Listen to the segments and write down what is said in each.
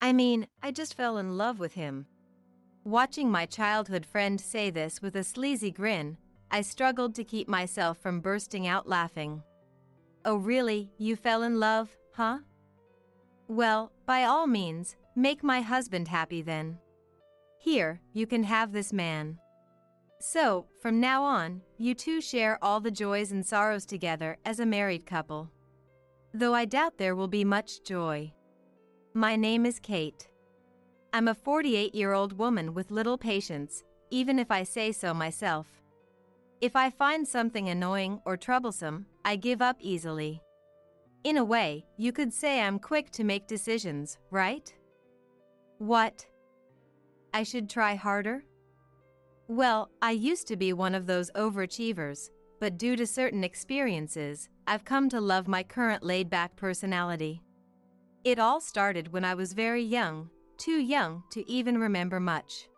I mean, I just fell in love with him. Watching my childhood friend say this with a sleazy grin, I struggled to keep myself from bursting out laughing. Oh really, you fell in love, huh? Well, by all means, make my husband happy then. Here, you can have this man. So, from now on, you two share all the joys and sorrows together as a married couple. Though I doubt there will be much joy. My name is Kate. I'm a 48-year-old woman with little patience, even if I say so myself. If I find something annoying or troublesome, I give up easily. In a way, you could say I'm quick to make decisions, right? What? I should try harder? Well, I used to be one of those overachievers, but due to certain experiences, I've come to love my current laid-back personality. It all started when I was very young, too young to even remember much.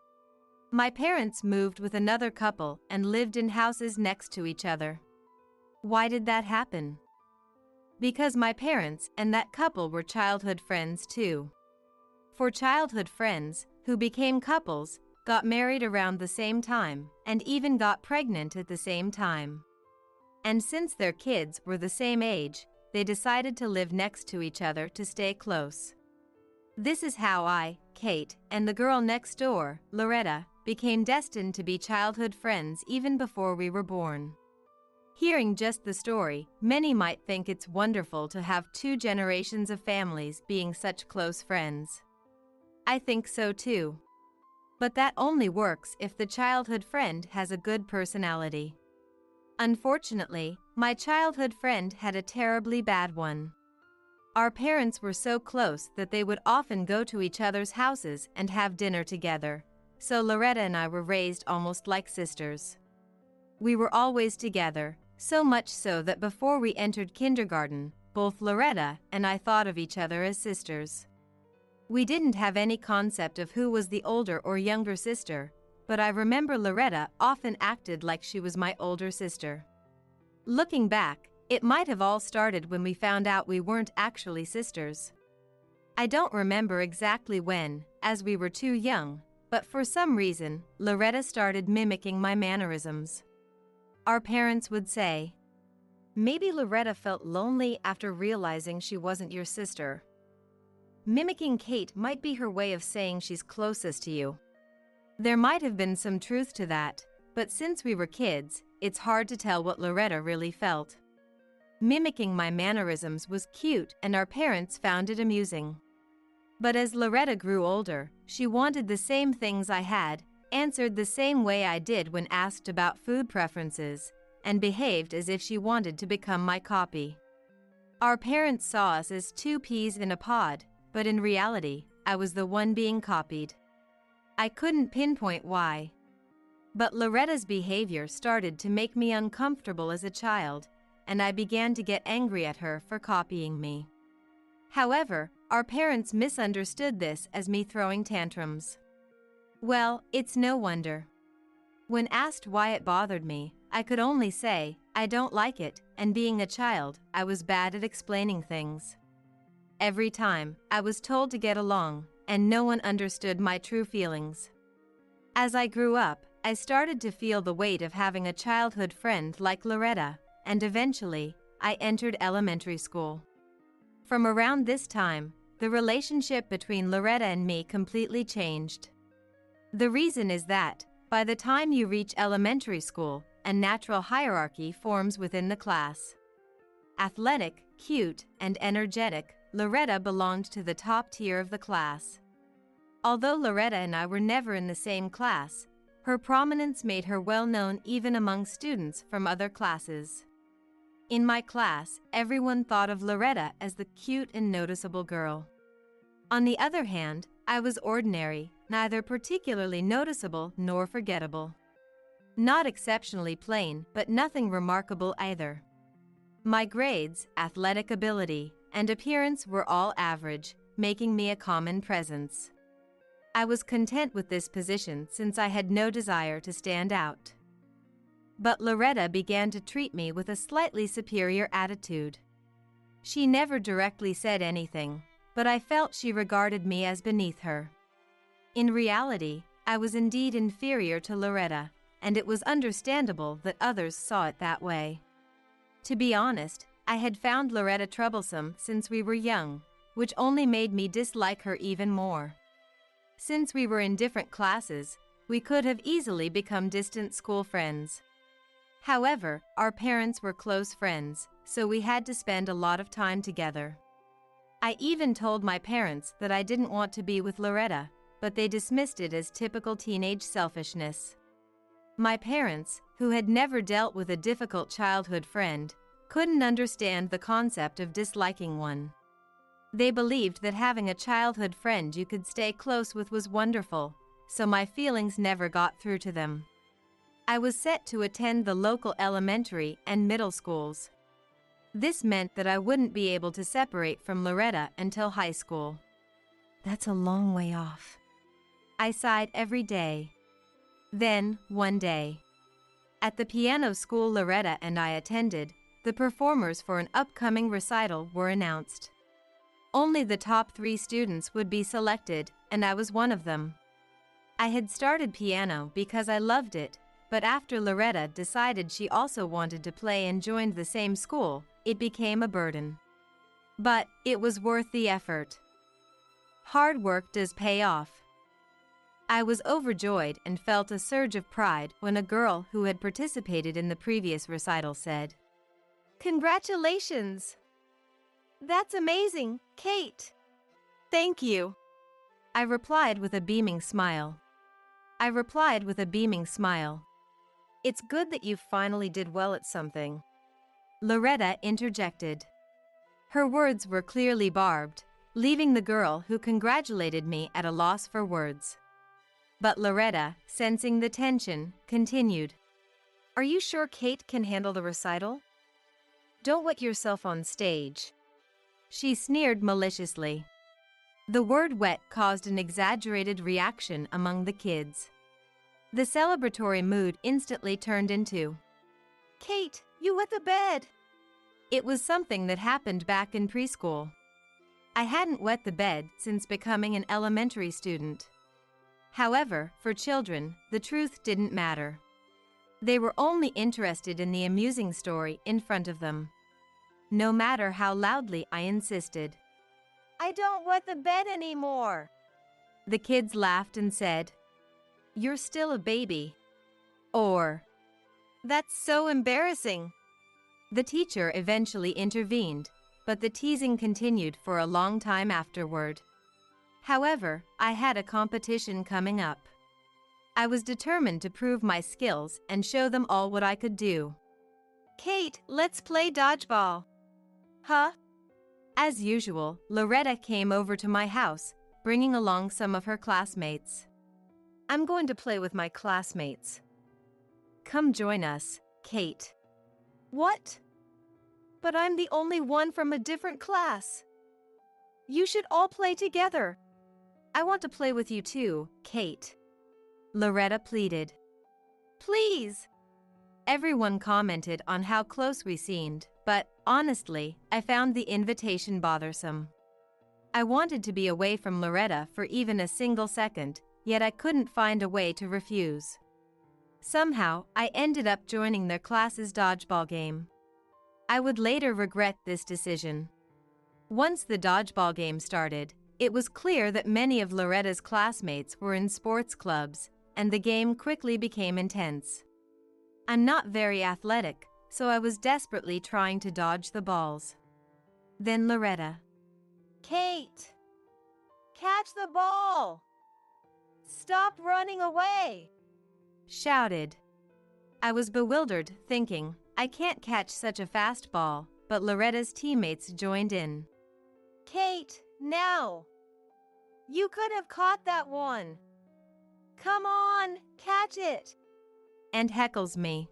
My parents moved with another couple and lived in houses next to each other. Why did that happen? Because my parents and that couple were childhood friends too. For childhood friends, who became couples, got married around the same time, and even got pregnant at the same time. And since their kids were the same age, they decided to live next to each other to stay close. This is how I, Kate, and the girl next door, Loretta, became destined to be childhood friends even before we were born. Hearing just the story, many might think it's wonderful to have two generations of families being such close friends. I think so too. But that only works if the childhood friend has a good personality. Unfortunately, my childhood friend had a terribly bad one. Our parents were so close that they would often go to each other's houses and have dinner together, so Loretta and I were raised almost like sisters. We were always together, so much so that before we entered kindergarten, both Loretta and I thought of each other as sisters. We didn't have any concept of who was the older or younger sister, but I remember Loretta often acted like she was my older sister. Looking back, it might have all started when we found out we weren't actually sisters. I don't remember exactly when, as we were too young, but for some reason, Loretta started mimicking my mannerisms. Our parents would say, "Maybe Loretta felt lonely after realizing she wasn't your sister. Mimicking Kate might be her way of saying she's closest to you." There might have been some truth to that, but since we were kids, it's hard to tell what Loretta really felt. Mimicking my mannerisms was cute and our parents found it amusing. But as Loretta grew older, she wanted the same things I had, answered the same way I did when asked about food preferences, and behaved as if she wanted to become my copy. Our parents saw us as two peas in a pod, but in reality, I was the one being copied. I couldn't pinpoint why. But Loretta's behavior started to make me uncomfortable as a child, and I began to get angry at her for copying me. However, our parents misunderstood this as me throwing tantrums. Well, it's no wonder. When asked why it bothered me, I could only say, I don't like it, and being a child, I was bad at explaining things. Every time, I was told to get along, and no one understood my true feelings. As I grew up, I started to feel the weight of having a childhood friend like Loretta, and eventually, I entered elementary school. From around this time, the relationship between Loretta and me completely changed. The reason is that, by the time you reach elementary school, a natural hierarchy forms within the class. Athletic, cute, and energetic, Loretta belonged to the top tier of the class. Although Loretta and I were never in the same class, her prominence made her well known even among students from other classes. In my class, everyone thought of Loretta as the cute and noticeable girl. On the other hand, I was ordinary, neither particularly noticeable nor forgettable. Not exceptionally plain, but nothing remarkable either. My grades, athletic ability, and appearance were all average, making me a common presence. I was content with this position since I had no desire to stand out. But Loretta began to treat me with a slightly superior attitude. She never directly said anything, but I felt she regarded me as beneath her. In reality, I was indeed inferior to Loretta, and it was understandable that others saw it that way. To be honest, I had found Loretta troublesome since we were young, which only made me dislike her even more. Since we were in different classes, we could have easily become distant school friends. However, our parents were close friends, so we had to spend a lot of time together. I even told my parents that I didn't want to be with Loretta, but they dismissed it as typical teenage selfishness. My parents, who had never dealt with a difficult childhood friend, couldn't understand the concept of disliking one. They believed that having a childhood friend you could stay close with was wonderful, so my feelings never got through to them. I was set to attend the local elementary and middle schools. This meant that I wouldn't be able to separate from Loretta until high school. That's a long way off. I sighed every day. Then, one day, at the piano school Loretta and I attended, the performers for an upcoming recital were announced. Only the top 3 students would be selected, and I was one of them. I had started piano because I loved it, but after Loretta decided she also wanted to play and joined the same school, it became a burden. But it was worth the effort. Hard work does pay off. I was overjoyed and felt a surge of pride when a girl who had participated in the previous recital said, "Congratulations! That's amazing, Kate!" "Thank you," I replied with a beaming smile. "It's good that you finally did well at something," Loretta interjected. Her words were clearly barbed, leaving the girl who congratulated me at a loss for words. But Loretta, sensing the tension, continued, "Are you sure Kate can handle the recital? Don't wet yourself on stage." She sneered maliciously. The word wet caused an exaggerated reaction among the kids. The celebratory mood instantly turned into, "Kate, you wet the bed!" It was something that happened back in preschool. I hadn't wet the bed since becoming an elementary student. However, for children, the truth didn't matter. They were only interested in the amusing story in front of them. No matter how loudly I insisted, "I don't wet the bed anymore," the kids laughed and said, "You're still a baby." Or, "That's so embarrassing." The teacher eventually intervened, but the teasing continued for a long time afterward. However, I had a competition coming up. I was determined to prove my skills and show them all what I could do. "Kate, let's play dodgeball." "Huh?" As usual, Loretta came over to my house, bringing along some of her classmates. "I'm going to play with my classmates. Come join us, Kate." "What? But I'm the only one from a different class. You should all play together." "I want to play with you too, Kate," Loretta pleaded. "Please." Everyone commented on how close we seemed, but, honestly, I found the invitation bothersome. I wanted to be away from Loretta for even a single second, yet I couldn't find a way to refuse. Somehow, I ended up joining their class's dodgeball game. I would later regret this decision. Once the dodgeball game started, it was clear that many of Loretta's classmates were in sports clubs, and the game quickly became intense. I'm not very athletic, so I was desperately trying to dodge the balls. Then Loretta, "Kate, catch the ball! Stop running away!" shouted. I was bewildered, thinking, I can't catch such a fast ball, but Loretta's teammates joined in. "Kate, now! You could have caught that one! Come on, catch it!" and heckles me.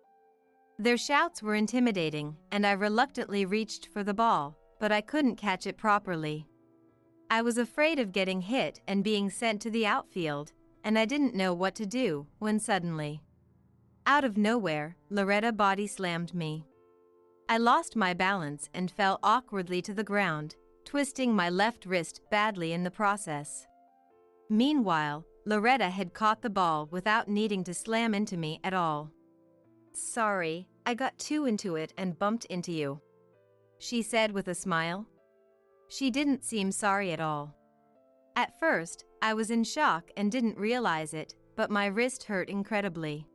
Their shouts were intimidating, and I reluctantly reached for the ball, but I couldn't catch it properly. I was afraid of getting hit and being sent to the outfield, and I didn't know what to do when suddenly, out of nowhere, Loretta body slammed me. I lost my balance and fell awkwardly to the ground, twisting my left wrist badly in the process. Meanwhile, Loretta had caught the ball without needing to slam into me at all. "Sorry, I got too into it and bumped into you," she said with a smile. She didn't seem sorry at all. At first, I was in shock and didn't realize it, but my wrist hurt incredibly.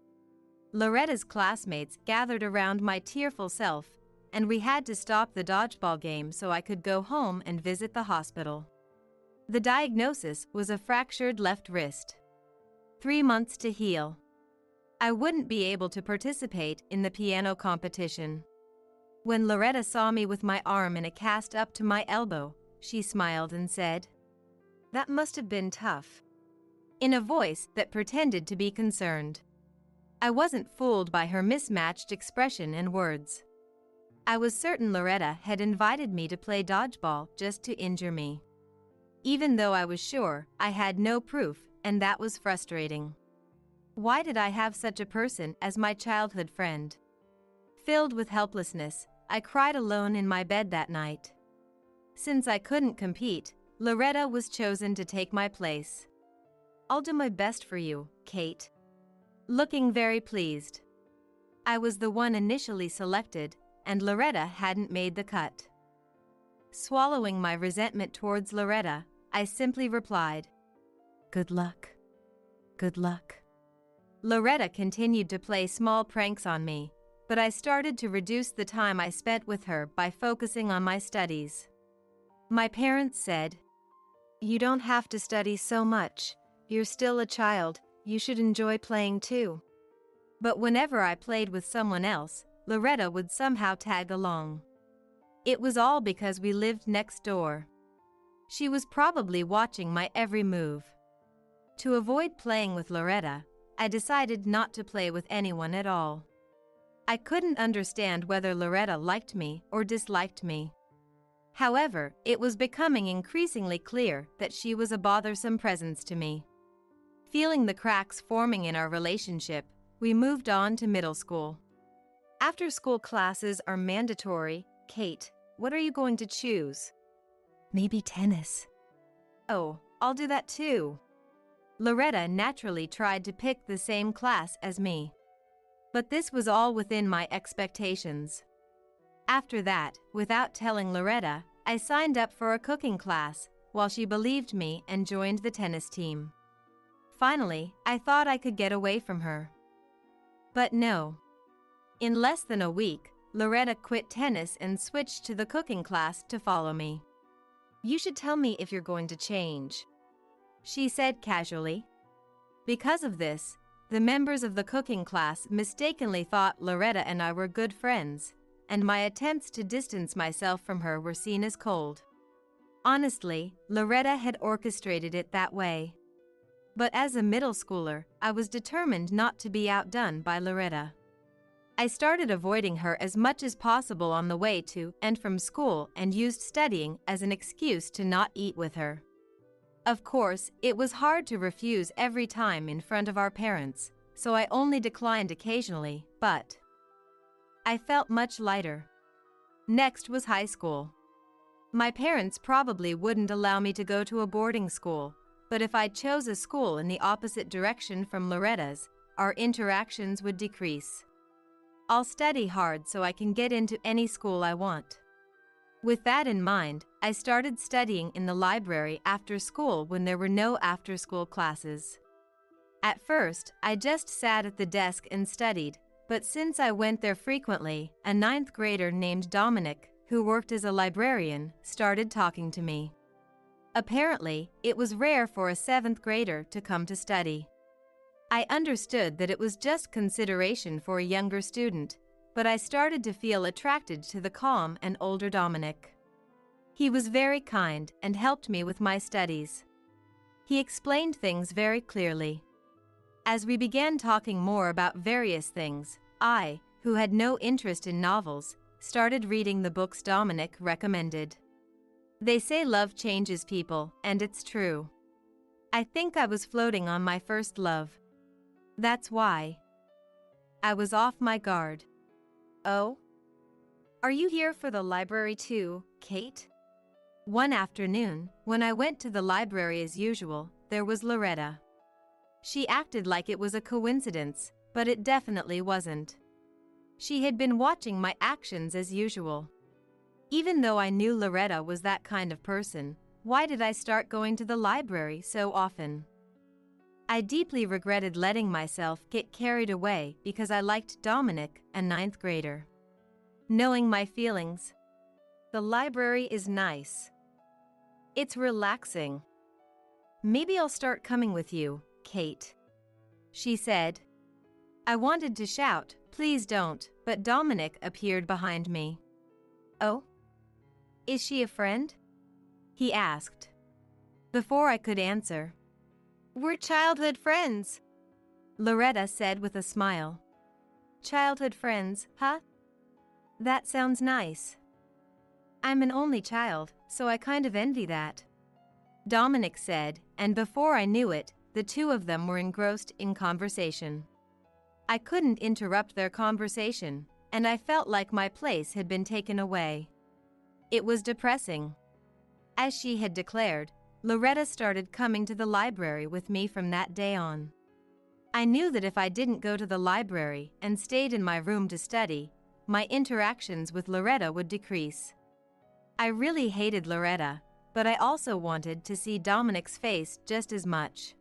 Loretta's classmates gathered around my tearful self, and we had to stop the dodgeball game so I could go home and visit the hospital. The diagnosis was a fractured left wrist. 3 months to heal. I wouldn't be able to participate in the piano competition. When Loretta saw me with my arm in a cast up to my elbow, she smiled and said, "That must have been tough," in a voice that pretended to be concerned. I wasn't fooled by her mismatched expression and words. I was certain Loretta had invited me to play dodgeball just to injure me. Even though I was sure, I had no proof, and that was frustrating. Why did I have such a person as my childhood friend? Filled with helplessness, I cried alone in my bed that night. Since I couldn't compete, Loretta was chosen to take my place. "I'll do my best for you, Kate." Looking very pleased. I was the one initially selected, and Loretta hadn't made the cut. Swallowing my resentment towards Loretta, I simply replied, "Good luck. Good luck." Loretta continued to play small pranks on me, but I started to reduce the time I spent with her by focusing on my studies. My parents said, "You don't have to study so much. You're still a child, you should enjoy playing too." But whenever I played with someone else, Loretta would somehow tag along. It was all because we lived next door. She was probably watching my every move. To avoid playing with Loretta, I decided not to play with anyone at all. I couldn't understand whether Loretta liked me or disliked me. However, it was becoming increasingly clear that she was a bothersome presence to me. Feeling the cracks forming in our relationship, we moved on to middle school. After-school classes are mandatory. Kate, what are you going to choose? Maybe tennis. Oh, I'll do that too. Loretta naturally tried to pick the same class as me. But this was all within my expectations. After that, without telling Loretta, I signed up for a cooking class, while she believed me and joined the tennis team. Finally, I thought I could get away from her. But no. In less than a week, Loretta quit tennis and switched to the cooking class to follow me. "You should tell me if you're going to change," she said casually. Because of this, the members of the cooking class mistakenly thought Loretta and I were good friends, and my attempts to distance myself from her were seen as cold. Honestly, Loretta had orchestrated it that way. But as a middle schooler, I was determined not to be outdone by Loretta. I started avoiding her as much as possible on the way to and from school and used studying as an excuse to not eat with her. Of course, it was hard to refuse every time in front of our parents, so I only declined occasionally, but I felt much lighter. Next was high school. My parents probably wouldn't allow me to go to a boarding school, but if I chose a school in the opposite direction from Loretta's, our interactions would decrease. I'll study hard so I can get into any school I want. With that in mind, I started studying in the library after school when there were no after-school classes. At first, I just sat at the desk and studied, but since I went there frequently, a 9th grader named Dominic, who worked as a librarian, started talking to me. Apparently, it was rare for a 7th grader to come to study. I understood that it was just consideration for a younger student, but I started to feel attracted to the calm and older Dominic. He was very kind and helped me with my studies. He explained things very clearly. As we began talking more about various things, I, who had no interest in novels, started reading the books Dominic recommended. They say love changes people, and it's true. I think I was floating on my first love. That's why I was off my guard. "Oh? Are you here for the library too, Kate?" One afternoon, when I went to the library as usual, there was Loretta. She acted like it was a coincidence, but it definitely wasn't. She had been watching my actions as usual. Even though I knew Loretta was that kind of person, why did I start going to the library so often? I deeply regretted letting myself get carried away because I liked Dominic, a 9th grader. Knowing my feelings. The library is nice. It's relaxing. Maybe I'll start coming with you, Kate, she said. I wanted to shout, please don't, but Dominic appeared behind me. Oh? Is she a friend? He asked. Before I could answer. We're childhood friends, Loretta said with a smile. Childhood friends, huh? That sounds nice. I'm an only child, so I kind of envy that, Dominic said, and before I knew it, the two of them were engrossed in conversation. I couldn't interrupt their conversation, and I felt like my place had been taken away. It was depressing. As she had declared, Loretta started coming to the library with me from that day on. I knew that if I didn't go to the library and stayed in my room to study, my interactions with Loretta would decrease. I really hated Loretta, but I also wanted to see Dominic's face just as much.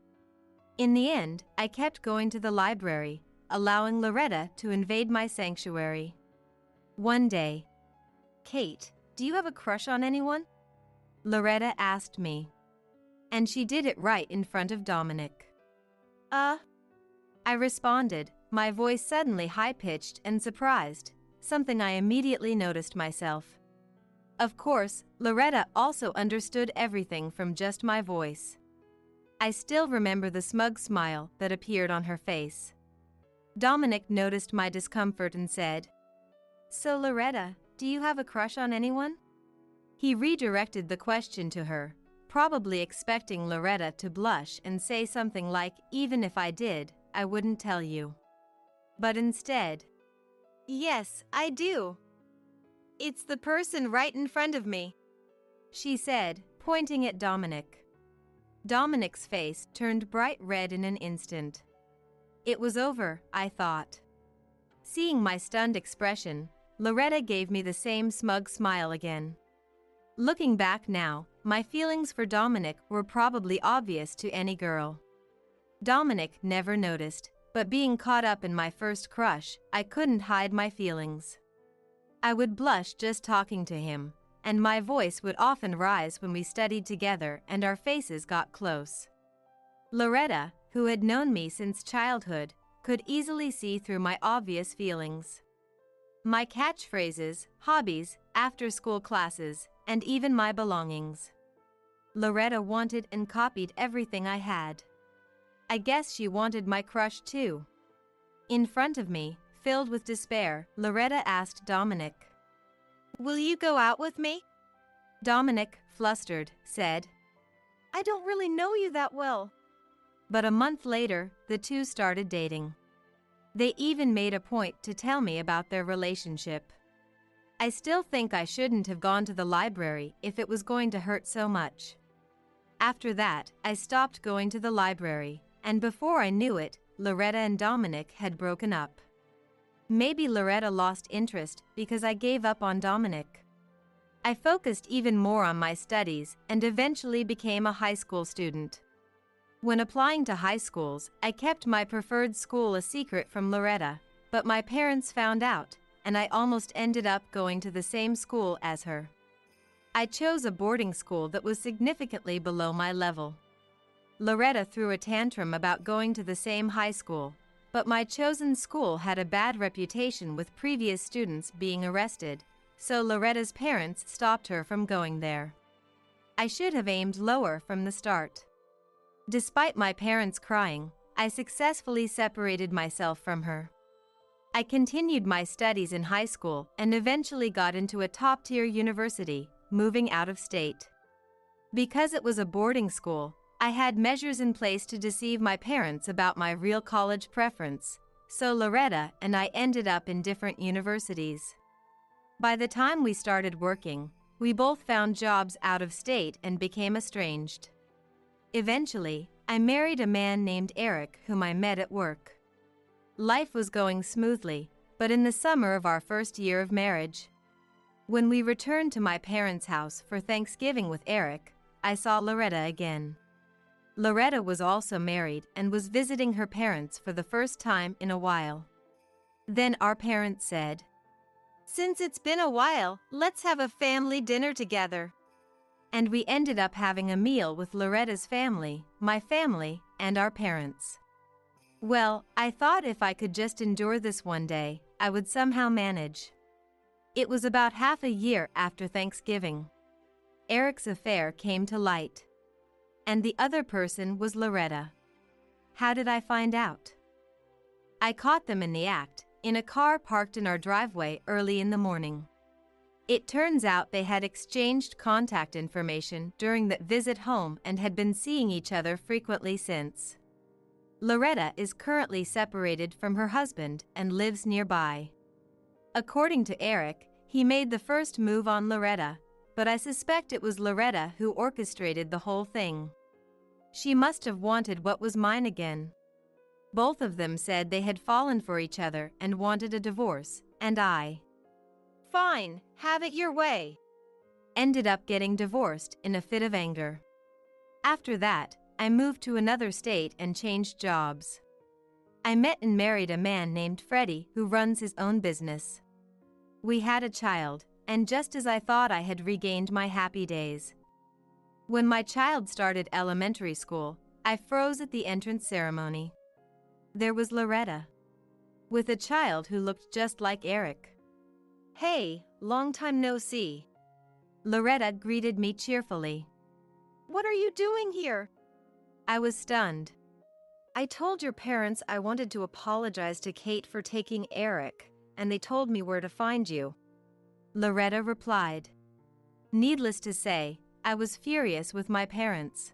In the end, I kept going to the library, allowing Loretta to invade my sanctuary. One day, Kate, do you have a crush on anyone? Loretta asked me. And she did it right in front of Dominic. I responded, my voice suddenly high-pitched and surprised, something I immediately noticed myself. Of course, Loretta also understood everything from just my voice. I still remember the smug smile that appeared on her face. Dominic noticed my discomfort and said, So Loretta, do you have a crush on anyone? He redirected the question to her, probably expecting Loretta to blush and say something like, even if I did, I wouldn't tell you. But instead, yes, I do. It's the person right in front of me, she said, pointing at Dominic. Dominic's face turned bright red in an instant. It was over, I thought. Seeing my stunned expression, Loretta gave me the same smug smile again. Looking back now, my feelings for Dominic were probably obvious to any girl. Dominic never noticed, but being caught up in my first crush, I couldn't hide my feelings. I would blush just talking to him, and my voice would often rise when we studied together and our faces got close. Loretta, who had known me since childhood, could easily see through my obvious feelings. My catchphrases, hobbies, after-school classes, and even my belongings. Loretta wanted and copied everything I had. I guess she wanted my crush too. In front of me, filled with despair, Loretta asked Dominic, Will you go out with me? Dominic, flustered, said, I don't really know you that well. But a month later, the two started dating. They even made a point to tell me about their relationship. I still think I shouldn't have gone to the library if it was going to hurt so much. After that, I stopped going to the library, and before I knew it, Loretta and Dominic had broken up. Maybe Loretta lost interest because I gave up on Dominic. I focused even more on my studies and eventually became a high school student. When applying to high schools, I kept my preferred school a secret from Loretta, but my parents found out, and I almost ended up going to the same school as her. I chose a boarding school that was significantly below my level. Loretta threw a tantrum about going to the same high school, but my chosen school had a bad reputation with previous students being arrested, so Loretta's parents stopped her from going there. I should have aimed lower from the start. Despite my parents crying, I successfully separated myself from her. I continued my studies in high school and eventually got into a top-tier university, moving out of state. Because it was a boarding school, I had measures in place to deceive my parents about my real college preference, so Loretta and I ended up in different universities. By the time we started working, We both found jobs out of state and became estranged. Eventually, I married a man named Eric whom I met at work. Life was going smoothly, but in the summer of our first year of marriage, when we returned to my parents' house for Thanksgiving with Eric, I saw Loretta again. Loretta was also married and was visiting her parents for the first time in a while. Then our parents said, "Since it's been a while, let's have a family dinner together." And we ended up having a meal with Loretta's family, my family, and our parents. Well, I thought if I could just endure this one day, I would somehow manage. It was about half a year after Thanksgiving. Eric's affair came to light. And the other person was Loretta. How did I find out? I caught them in the act, in a car parked in our driveway early in the morning. It turns out they had exchanged contact information during that visit home and had been seeing each other frequently since. Loretta is currently separated from her husband and lives nearby. According to Eric, he made the first move on Loretta, but I suspect it was Loretta who orchestrated the whole thing. She must have wanted what was mine again. Both of them said they had fallen for each other and wanted a divorce, and I, "Fine, have it your way," ended up getting divorced in a fit of anger. After that, I moved to another state and changed jobs. I met and married a man named Freddie who runs his own business. We had a child, and just as I thought I had regained my happy days. When my child started elementary school, I froze at the entrance ceremony. There was Loretta, with a child who looked just like Eric. "Hey, long time no see." Loretta greeted me cheerfully. "What are you doing here?" I was stunned. "I told your parents I wanted to apologize to Kate for taking Eric, and they told me where to find you," Loretta replied. Needless to say, I was furious with my parents.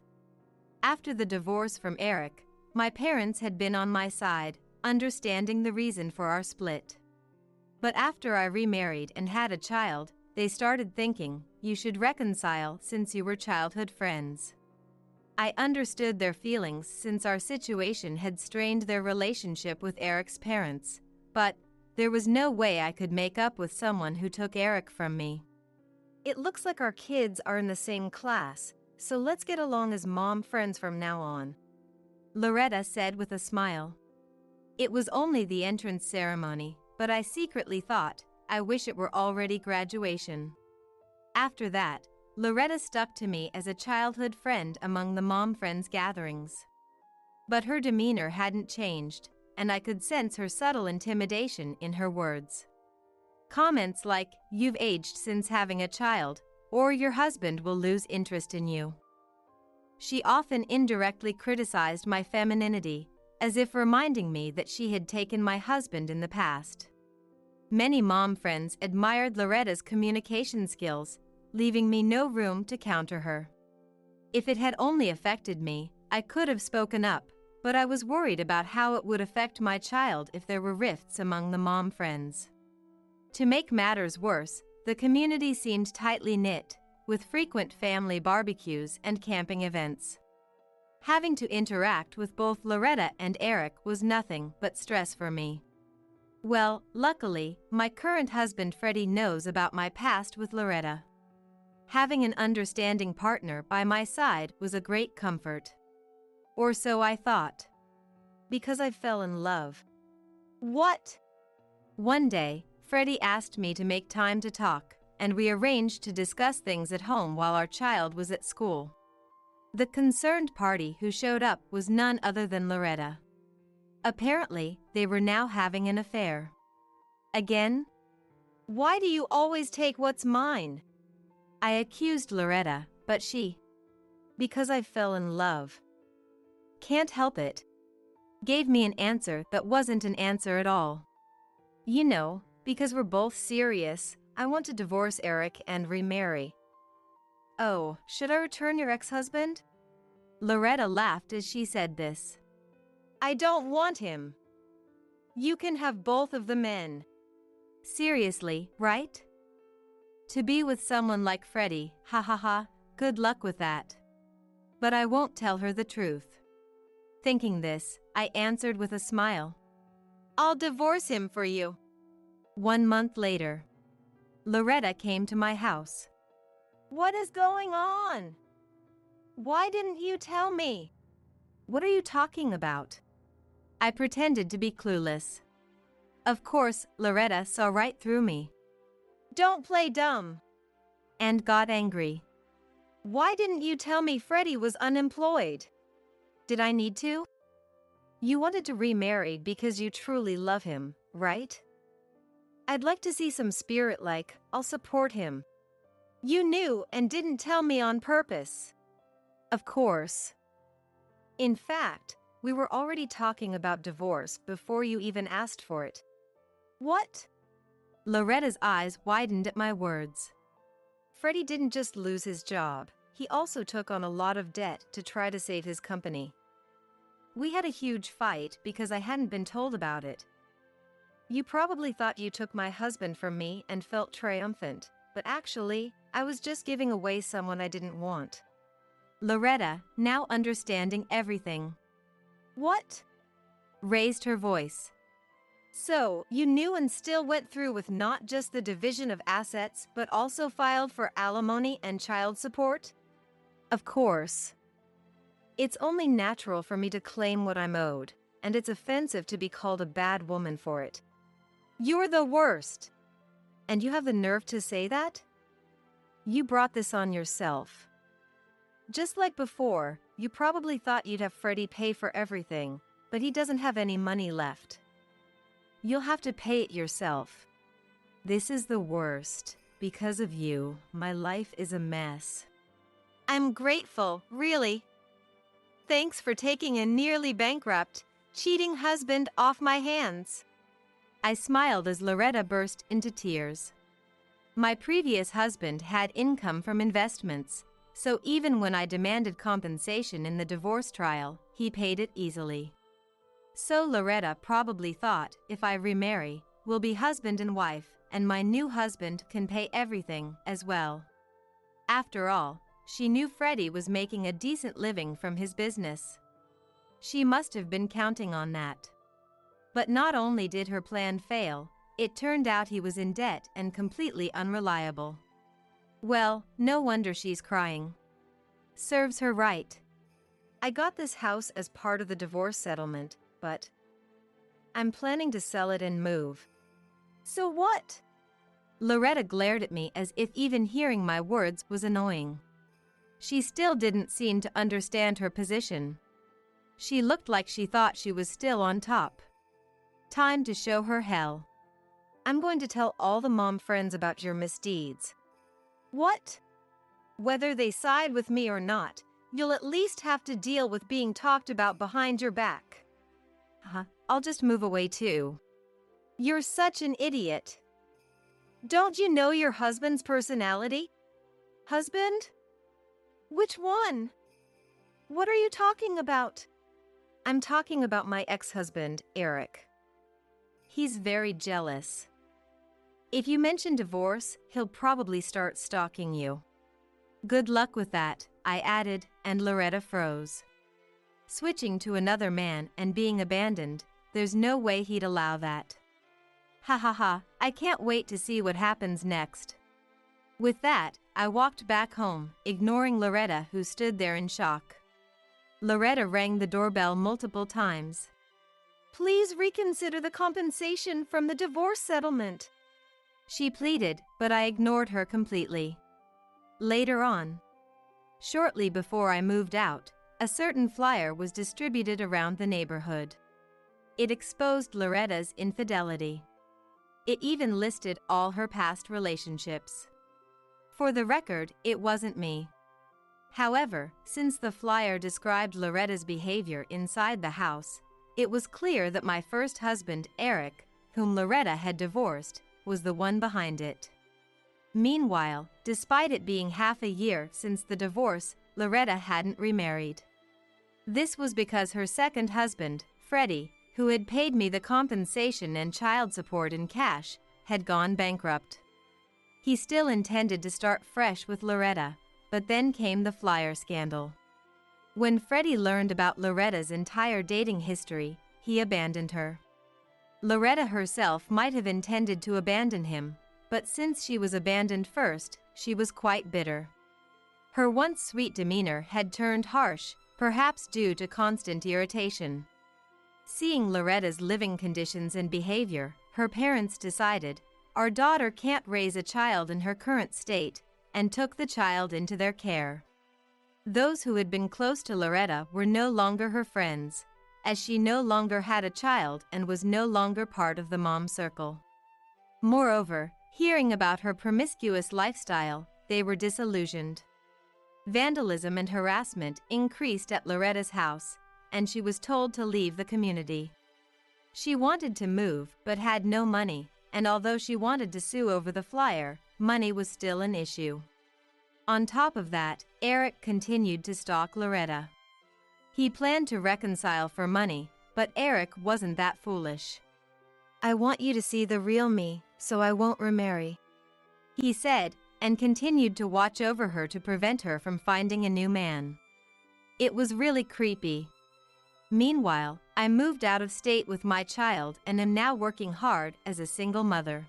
After the divorce from Eric, my parents had been on my side, understanding the reason for our split. But after I remarried and had a child, they started thinking, "You should reconcile since you were childhood friends." I understood their feelings since our situation had strained their relationship with Eric's parents, but there was no way I could make up with someone who took Eric from me. "It looks like our kids are in the same class, so let's get along as mom friends from now on," Loretta said with a smile. It was only the entrance ceremony, but I secretly thought, I wish it were already graduation. After that, Loretta stuck to me as a childhood friend among the mom friends gatherings. But her demeanor hadn't changed, and I could sense her subtle intimidation in her words. Comments like, "You've aged since having a child," or "Your husband will lose interest in you." She often indirectly criticized my femininity, as if reminding me that she had taken my husband in the past. Many mom friends admired Loretta's communication skills, leaving me no room to counter her. If it had only affected me, I could have spoken up, but I was worried about how it would affect my child if there were rifts among the mom friends. To make matters worse, the community seemed tightly knit, with frequent family barbecues and camping events. Having to interact with both Loretta and Eric was nothing but stress for me. Well, luckily, my current husband Freddie knows about my past with Loretta. Having an understanding partner by my side was a great comfort. Or so I thought. Because I fell in love. What? One day, Freddie asked me to make time to talk, and we arranged to discuss things at home while our child was at school. The concerned party who showed up was none other than Loretta. Apparently, they were now having an affair. Again? "Why do you always take what's mine?" I accused Loretta, but she, "Because I fell in love. Can't help it," gave me an answer that wasn't an answer at all. "You know, because we're both serious, I want to divorce Eric and remarry." "Oh, should I return your ex-husband?" Loretta laughed as she said this. "I don't want him. You can have both of the men." Seriously, right? To be with someone like Freddie, ha ha ha, good luck with that. But I won't tell her the truth. Thinking this, I answered with a smile. I'll divorce him for you. 1 month later, Loretta came to my house. What is going on? Why didn't you tell me? What are you talking about? I pretended to be clueless. Of course, Loretta saw right through me. Don't play dumb. And got angry. Why didn't you tell me Freddie was unemployed? Did I need to? You wanted to remarry because you truly love him, right? I'd like to see some spirit like, I'll support him. You knew and didn't tell me on purpose. Of course. In fact, we were already talking about divorce before you even asked for it. What? Loretta's eyes widened at my words. Freddie didn't just lose his job, he also took on a lot of debt to try to save his company. We had a huge fight because I hadn't been told about it. You probably thought you took my husband from me and felt triumphant, but actually, I was just giving away someone I didn't want. Loretta, now understanding everything. What? Raised her voice. So, you knew and still went through with not just the division of assets, but also filed for alimony and child support? Of course. It's only natural for me to claim what I'm owed, and it's offensive to be called a bad woman for it. You're the worst. And you have the nerve to say that? You brought this on yourself. Just like before, you probably thought you'd have Freddie pay for everything, but he doesn't have any money left. You'll have to pay it yourself. This is the worst. Because of you, my life is a mess. I'm grateful, really. Thanks for taking a nearly bankrupt, cheating husband off my hands. I smiled as Loretta burst into tears. My previous husband had income from investments, so even when I demanded compensation in the divorce trial, he paid it easily. So Loretta probably thought, if I remarry, we'll be husband and wife, and my new husband can pay everything as well. After all, she knew Freddie was making a decent living from his business. She must have been counting on that. But not only did her plan fail, it turned out he was in debt and completely unreliable. Well, no wonder she's crying. Serves her right. I got this house as part of the divorce settlement, but I'm planning to sell it and move. So what? Loretta glared at me as if even hearing my words was annoying. She still didn't seem to understand her position. She looked like she thought she was still on top. Time to show her hell. I'm going to tell all the mom friends about your misdeeds. What? Whether they side with me or not, you'll at least have to deal with being talked about behind your back. I'll just move away too. You're such an idiot. Don't you know your husband's personality? Husband? Which one? What are you talking about? I'm talking about my ex-husband, Eric. He's very jealous. If you mention divorce, he'll probably start stalking you. Good luck with that, I added, and Loretta froze. Switching to another man and being abandoned, there's no way he'd allow that. Ha ha ha, I can't wait to see what happens next. With that, I walked back home, ignoring Loretta, who stood there in shock. Loretta rang the doorbell multiple times. Please reconsider the compensation from the divorce settlement. She pleaded, but I ignored her completely. Later on, shortly before I moved out, a certain flyer was distributed around the neighborhood. It exposed Loretta's infidelity. It even listed all her past relationships. For the record, it wasn't me. However, since the flyer described Loretta's behavior inside the house, it was clear that my first husband, Eric, whom Loretta had divorced, was the one behind it. Meanwhile, despite it being half a year since the divorce, Loretta hadn't remarried. This was because her second husband, Freddie, who had paid me the compensation and child support in cash, had gone bankrupt. He still intended to start fresh with Loretta, but then came the flyer scandal. When Freddie learned about Loretta's entire dating history, he abandoned her. Loretta herself might have intended to abandon him, but since she was abandoned first, she was quite bitter. Her once sweet demeanor had turned harsh, perhaps due to constant irritation. Seeing Loretta's living conditions and behavior, her parents decided, "Our daughter can't raise a child in her current state," and took the child into their care. Those who had been close to Loretta were no longer her friends, as she no longer had a child and was no longer part of the mom circle. Moreover, hearing about her promiscuous lifestyle, they were disillusioned. Vandalism and harassment increased at Loretta's house, and she was told to leave the community. She wanted to move but had no money, and although she wanted to sue over the flyer, money was still an issue. On top of that, Eric continued to stalk Loretta. He planned to reconcile for money, but Eric wasn't that foolish. "I want you to see the real me, so I won't remarry," he said, and continued to watch over her to prevent her from finding a new man. It was really creepy. Meanwhile, I moved out of state with my child and am now working hard as a single mother.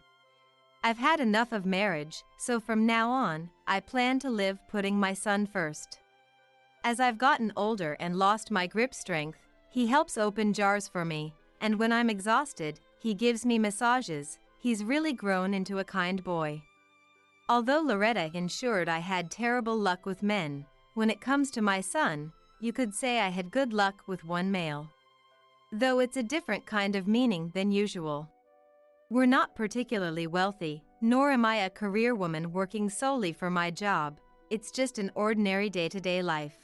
I've had enough of marriage, so from now on, I plan to live putting my son first. As I've gotten older and lost my grip strength, he helps open jars for me, and when I'm exhausted, he gives me massages. He's really grown into a kind boy. Although Loretta ensured I had terrible luck with men, when it comes to my son, you could say I had good luck with one male. Though it's a different kind of meaning than usual. We're not particularly wealthy, nor am I a career woman working solely for my job. It's just an ordinary day-to-day life.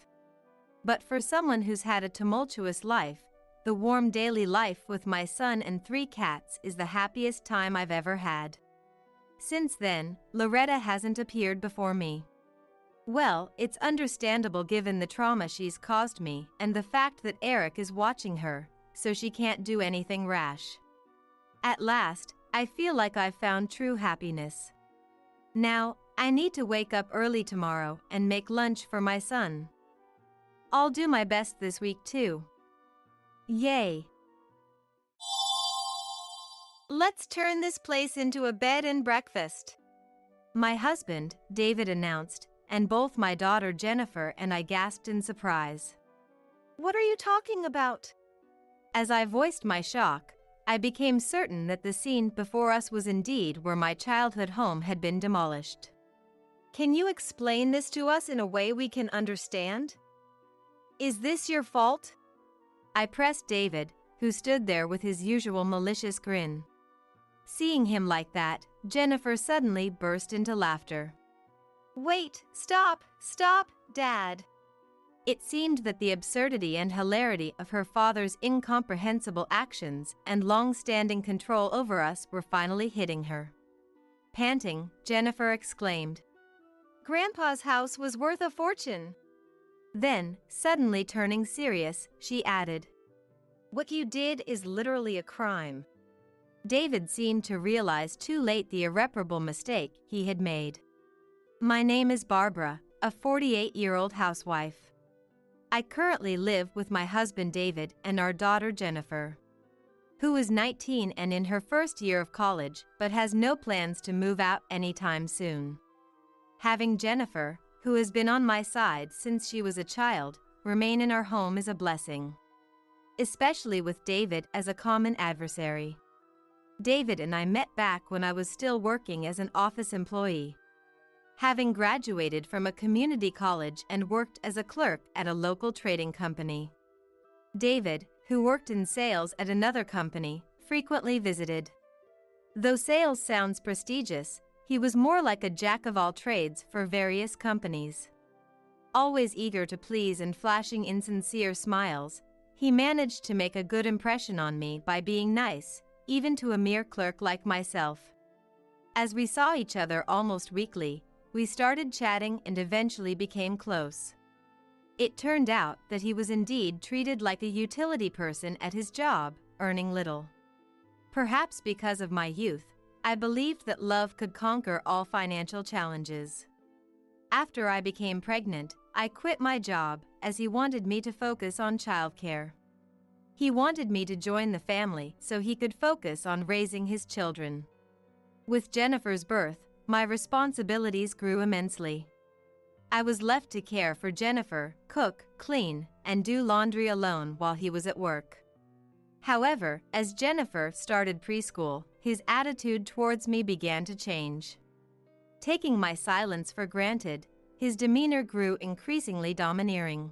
But for someone who's had a tumultuous life, the warm daily life with my son and 3 cats is the happiest time I've ever had. Since then, Loretta hasn't appeared before me. Well, it's understandable given the trauma she's caused me and the fact that Eric is watching her, so she can't do anything rash. At last, I feel like I've found true happiness. Now, I need to wake up early tomorrow and make lunch for my son. I'll do my best this week too. Yay! Let's turn this place into a bed and breakfast, my husband, David, announced, and both my daughter Jennifer and I gasped in surprise. "What are you talking about?" As I voiced my shock, I became certain that the scene before us was indeed where my childhood home had been demolished. "Can you explain this to us in a way we can understand? Is this your fault?" I pressed David, who stood there with his usual malicious grin. Seeing him like that, Jennifer suddenly burst into laughter. "Wait, stop, Dad." It seemed that the absurdity and hilarity of her father's incomprehensible actions and long-standing control over us were finally hitting her. Panting, Jennifer exclaimed, "Grandpa's house was worth a fortune." Then, suddenly turning serious, she added, "What you did is literally a crime." David seemed to realize too late the irreparable mistake he had made. "My name is Barbara, a 48-year-old housewife. I currently live with my husband David and our daughter Jennifer, who is 19 and in her first year of college but has no plans to move out anytime soon. Having Jennifer, who has been on my side since she was a child, remain in our home is a blessing, especially with David as a common adversary. David and I met back when I was still working as an office employee, having graduated from a community college and worked as a clerk at a local trading company. David, who worked in sales at another company, frequently visited. Though sales sounds prestigious, he was more like a jack of all trades for various companies. Always eager to please and flashing insincere smiles, he managed to make a good impression on me by being nice, even to a mere clerk like myself. As we saw each other almost weekly, we started chatting and eventually became close. It turned out that he was indeed treated like a utility person at his job, earning little. Perhaps because of my youth, I believed that love could conquer all financial challenges. After I became pregnant, I quit my job as he wanted me to focus on childcare. He wanted me to join the family so he could focus on raising his children. With Jennifer's birth, my responsibilities grew immensely. I was left to care for Jennifer, cook, clean, and do laundry alone while he was at work. However, as Jennifer started preschool, his attitude towards me began to change. Taking my silence for granted, his demeanor grew increasingly domineering.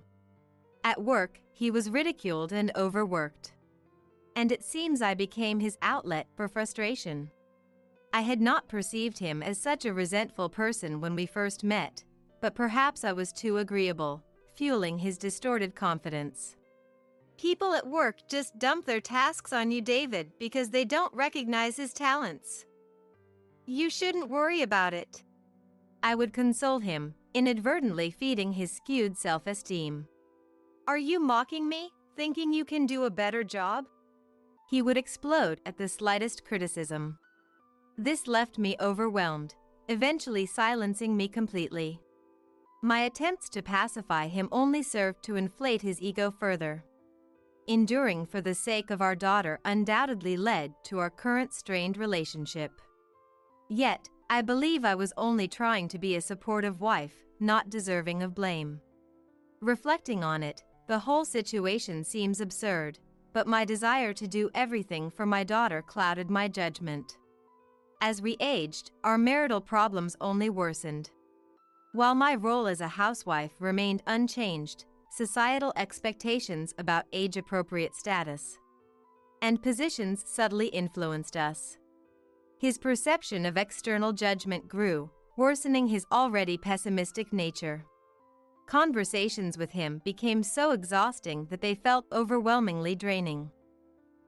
At work, he was ridiculed and overworked. And it seems I became his outlet for frustration. I had not perceived him as such a resentful person when we first met, but perhaps I was too agreeable, fueling his distorted confidence. People at work just dump their tasks on you, David, because they don't recognize his talents. You shouldn't worry about it. I would console him, inadvertently feeding his skewed self-esteem. Are you mocking me, thinking you can do a better job? He would explode at the slightest criticism. This left me overwhelmed, eventually silencing me completely. My attempts to pacify him only served to inflate his ego further. Enduring for the sake of our daughter undoubtedly led to our current strained relationship. Yet, I believe I was only trying to be a supportive wife, not deserving of blame. Reflecting on it, the whole situation seems absurd, but my desire to do everything for my daughter clouded my judgment. As we aged, our marital problems only worsened. While my role as a housewife remained unchanged, societal expectations about age-appropriate status and positions subtly influenced us. His perception of external judgment grew, worsening his already pessimistic nature. Conversations with him became so exhausting that they felt overwhelmingly draining.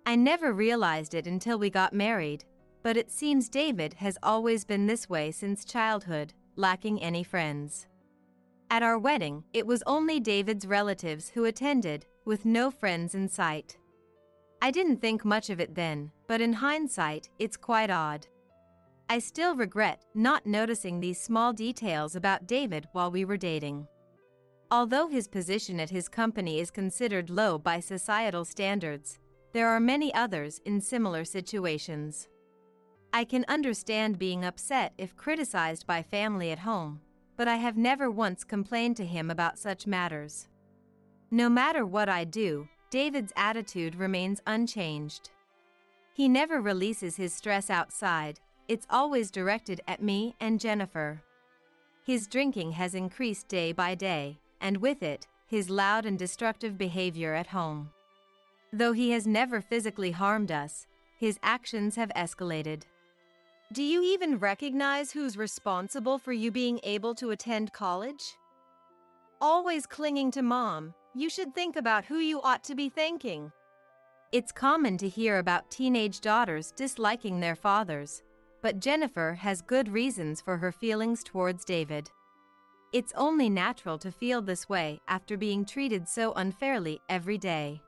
I never realized it until we got married, but it seems David has always been this way since childhood, lacking any friends. At our wedding, it was only David's relatives who attended, with no friends in sight. I didn't think much of it then, but in hindsight, it's quite odd. I still regret not noticing these small details about David while we were dating. Although his position at his company is considered low by societal standards, there are many others in similar situations. I can understand being upset if criticized by family at home, but I have never once complained to him about such matters. No matter what I do, David's attitude remains unchanged. He never releases his stress outside, it's always directed at me and Jennifer. His drinking has increased day by day, and with it, his loud and destructive behavior at home. Though he has never physically harmed us, his actions have escalated. Do you even recognize who's responsible for you being able to attend college? Always clinging to mom, you should think about who you ought to be thanking. It's common to hear about teenage daughters disliking their fathers, but Jennifer has good reasons for her feelings towards David. It's only natural to feel this way after being treated so unfairly every day.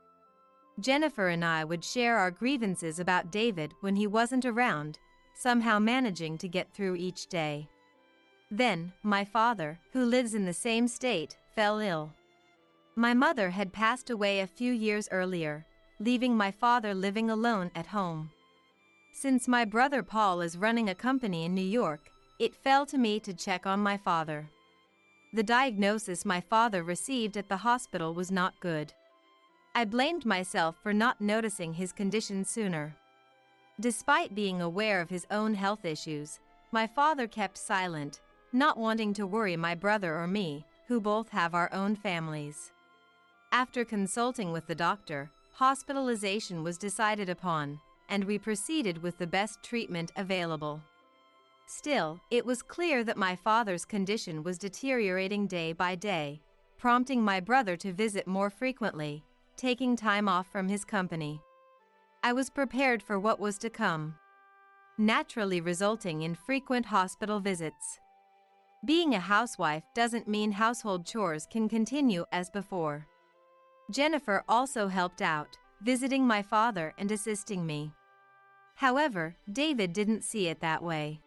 Jennifer and I would share our grievances about David when he wasn't around, somehow managing to get through each day. Then, my father, who lives in the same state, fell ill. My mother had passed away a few years earlier, leaving my father living alone at home. Since my brother Paul is running a company in New York, it fell to me to check on my father. The diagnosis my father received at the hospital was not good. I blamed myself for not noticing his condition sooner. Despite being aware of his own health issues, my father kept silent, not wanting to worry my brother or me, who both have our own families. After consulting with the doctor, hospitalization was decided upon, and we proceeded with the best treatment available. Still, it was clear that my father's condition was deteriorating day by day, prompting my brother to visit more frequently, taking time off from his company. I was prepared for what was to come, naturally resulting in frequent hospital visits. Being a housewife doesn't mean household chores can continue as before. Jennifer also helped out, visiting my father and assisting me. However, David didn't see it that way.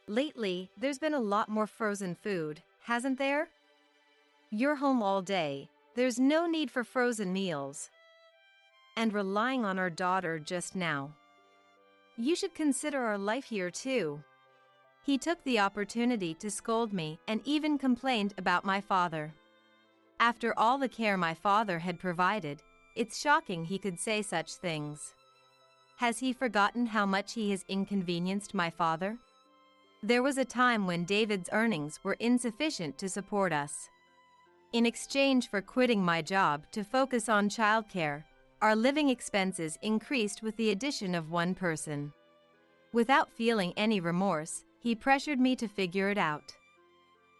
Lately, there's been a lot more frozen food, hasn't there? You're home all day, there's no need for frozen meals. And relying on our daughter just now. You should consider our life here too. He took the opportunity to scold me and even complained about my father. After all the care my father had provided, it's shocking he could say such things. Has he forgotten how much he has inconvenienced my father? There was a time when David's earnings were insufficient to support us. In exchange for quitting my job to focus on childcare, our living expenses increased with the addition of one person. Without feeling any remorse, he pressured me to figure it out.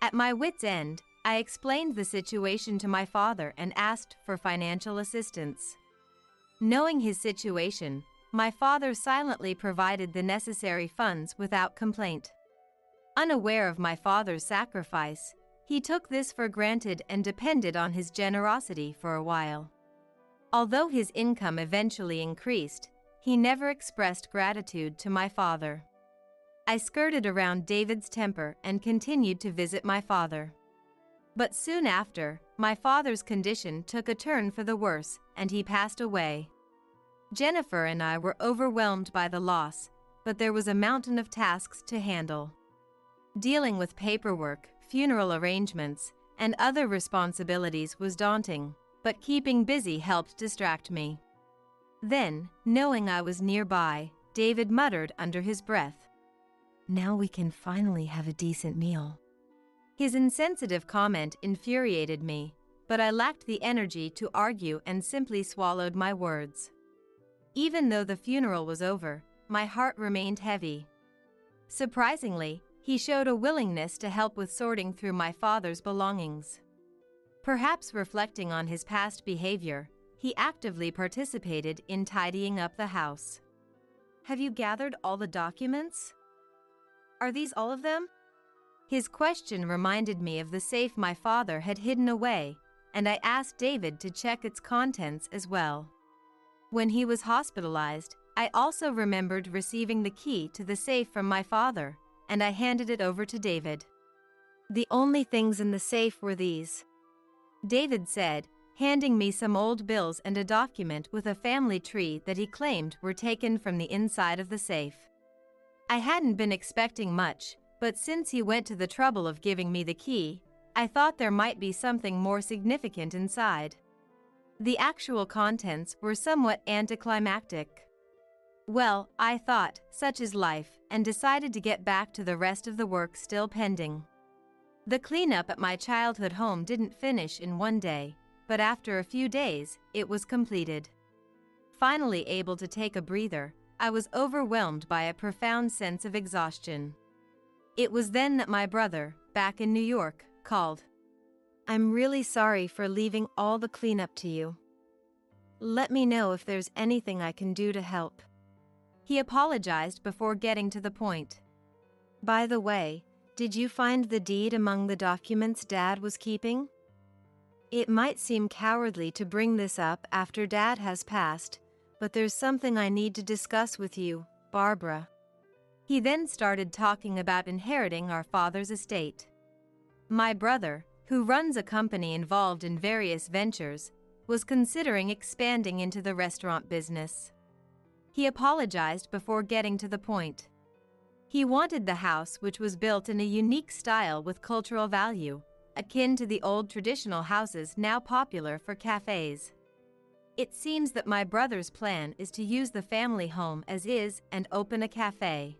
At my wit's end, I explained the situation to my father and asked for financial assistance. Knowing his situation, my father silently provided the necessary funds without complaint. Unaware of my father's sacrifice, he took this for granted and depended on his generosity for a while. Although his income eventually increased, he never expressed gratitude to my father. I skirted around David's temper and continued to visit my father. But soon after, my father's condition took a turn for the worse, and he passed away. Jennifer and I were overwhelmed by the loss, but there was a mountain of tasks to handle. Dealing with paperwork, funeral arrangements, and other responsibilities was daunting, but keeping busy helped distract me. Then, knowing I was nearby, David muttered under his breath, "Now we can finally have a decent meal." His insensitive comment infuriated me, but I lacked the energy to argue and simply swallowed my words. Even though the funeral was over, my heart remained heavy. Surprisingly, he showed a willingness to help with sorting through my father's belongings. Perhaps reflecting on his past behavior, he actively participated in tidying up the house. "Have you gathered all the documents? Are these all of them?" His question reminded me of the safe my father had hidden away, and I asked David to check its contents as well. When he was hospitalized, I also remembered receiving the key to the safe from my father, and I handed it over to David. "The only things in the safe were these," David said, handing me some old bills and a document with a family tree that he claimed were taken from the inside of the safe. I hadn't been expecting much, but since he went to the trouble of giving me the key, I thought there might be something more significant inside. The actual contents were somewhat anticlimactic. Well, I thought, such is life, and decided to get back to the rest of the work still pending. The cleanup at my childhood home didn't finish in one day, but after a few days, it was completed. Finally able to take a breather, I was overwhelmed by a profound sense of exhaustion. It was then that my brother, back in New York, called. "I'm really sorry for leaving all the cleanup to you. Let me know if there's anything I can do to help." He apologized before getting to the point. "By the way, did you find the deed among the documents Dad was keeping? It might seem cowardly to bring this up after Dad has passed, but there's something I need to discuss with you, Barbara." He then started talking about inheriting our father's estate. My brother, who runs a company involved in various ventures, was considering expanding into the restaurant business. He apologized before getting to the point. He wanted the house, which was built in a unique style with cultural value, akin to the old traditional houses now popular for cafes. It seems that my brother's plan is to use the family home as is and open a cafe.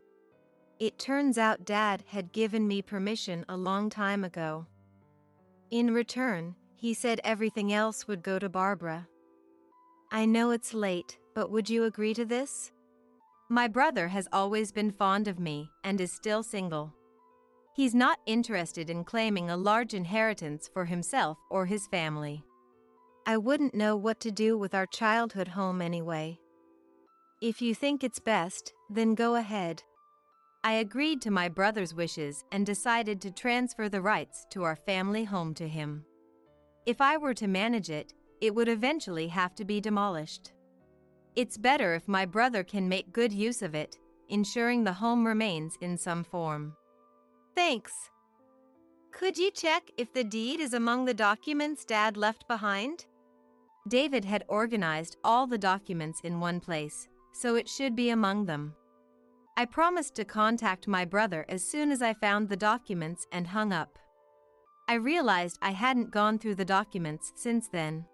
It turns out Dad had given me permission a long time ago. In return, he said everything else would go to Barbara. I know it's late, but would you agree to this? My brother has always been fond of me and is still single. He's not interested in claiming a large inheritance for himself or his family. I wouldn't know what to do with our childhood home anyway. If you think it's best, then go ahead. I agreed to my brother's wishes and decided to transfer the rights to our family home to him. If I were to manage it, it would eventually have to be demolished. It's better if my brother can make good use of it, ensuring the home remains in some form. Thanks. Could you check if the deed is among the documents Dad left behind? David had organized all the documents in one place, so it should be among them. I promised to contact my brother as soon as I found the documents and hung up. I realized I hadn't gone through the documents since then.